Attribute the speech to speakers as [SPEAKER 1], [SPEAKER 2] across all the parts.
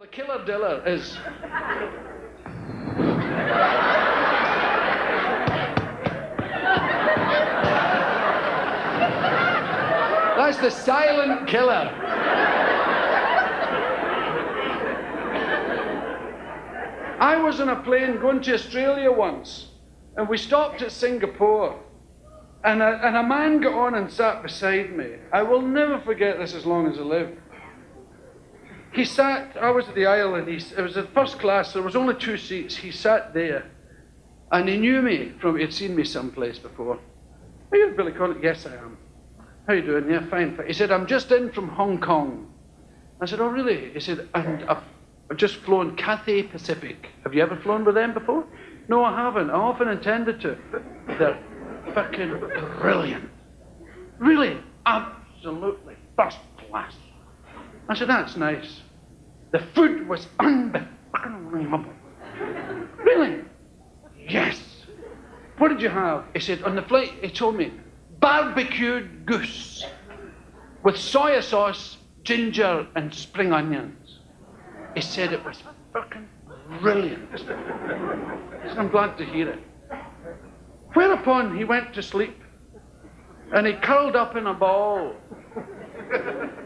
[SPEAKER 1] The killer diller is... That's the silent killer. I was on a plane going to Australia once, and we stopped at Singapore, and a man got on and sat beside me. I will never forget this as long as I live. He sat, I was at the aisle, and it was at first class, there was only 2 seats. He sat there, and he knew me he'd seen me someplace before. Are you Billy Connolly? Yes, I am. How you doing? Yeah, fine. He said, I'm just in from Hong Kong. I said, oh, really? He said, and I've just flown Cathay Pacific. Have you ever flown with them before? No, I haven't. I often intended to. They're fucking brilliant. Really, absolutely first class. I said, that's nice. The food was unbelievable. Really? Yes. What did you have? He said, on the flight, he told me, barbecued goose with soy sauce, ginger, and spring onions. He said it was fucking brilliant. I said, I'm glad to hear it. Whereupon he went to sleep, and he curled up in a ball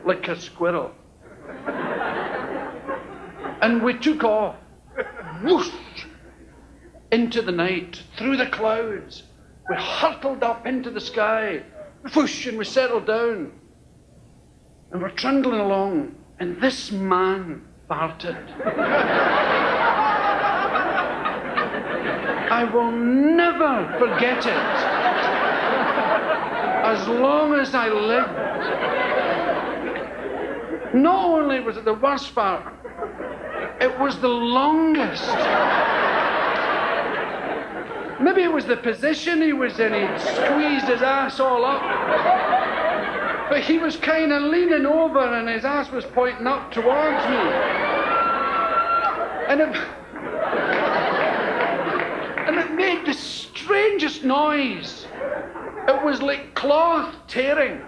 [SPEAKER 1] like a squirrel. And we took off, whoosh, into the night, through the clouds. We hurtled up into the sky, whoosh, and we settled down. And we're trundling along, and this man farted. I will never forget it as long as I live. Not only was it the worst part, it was the longest. Maybe it was the position he was in. He'd squeezed his ass all up. But he was kind of leaning over and his ass was pointing up towards me. And it made the strangest noise. It was like cloth tearing.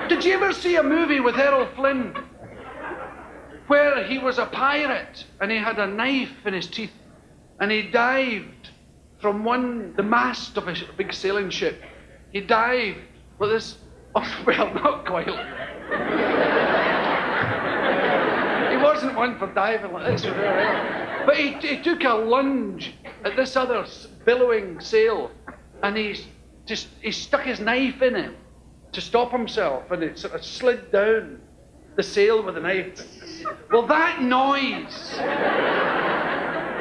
[SPEAKER 1] Did you ever see a movie with Errol Flynn where he was a pirate and he had a knife in his teeth and he dived from the mast of a big sailing ship? He dived with this, oh, well, not quite. He wasn't one for diving like this. But he took a lunge at this other billowing sail and he stuck his knife in it to stop himself, and it sort of slid down the sail with a knife. Well, that noise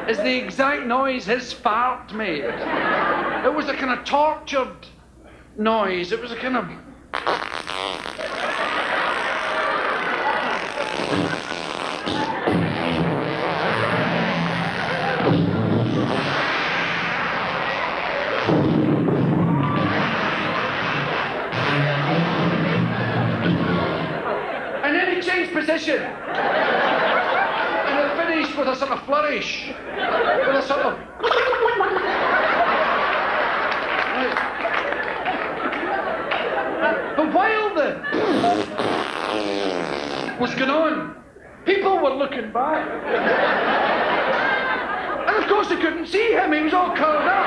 [SPEAKER 1] is the exact noise his fart made. It was a kind of tortured noise. It was a kind of... position. And it finished with a sort of flourish. With a sort of... Right. But while the... was going on, people were looking back. And of course they couldn't see him, he was all curled up.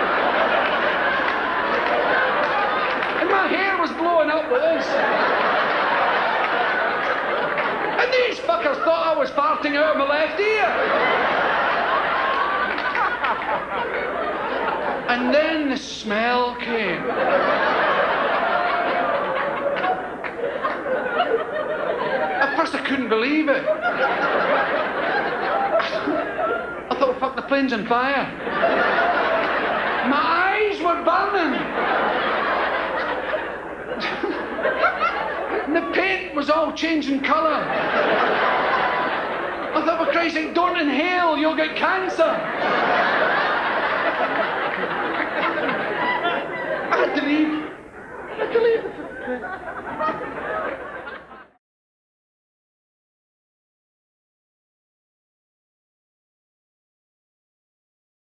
[SPEAKER 1] And my hair was blowing up with this. And these fuckers thought I was farting out of my left ear. And then the smell came. At first I couldn't believe it. I thought, fuck, the plane's on fire. My eyes were burning. And the paint was all changing colour. I thought, for Christ's sake, don't inhale, you'll get cancer.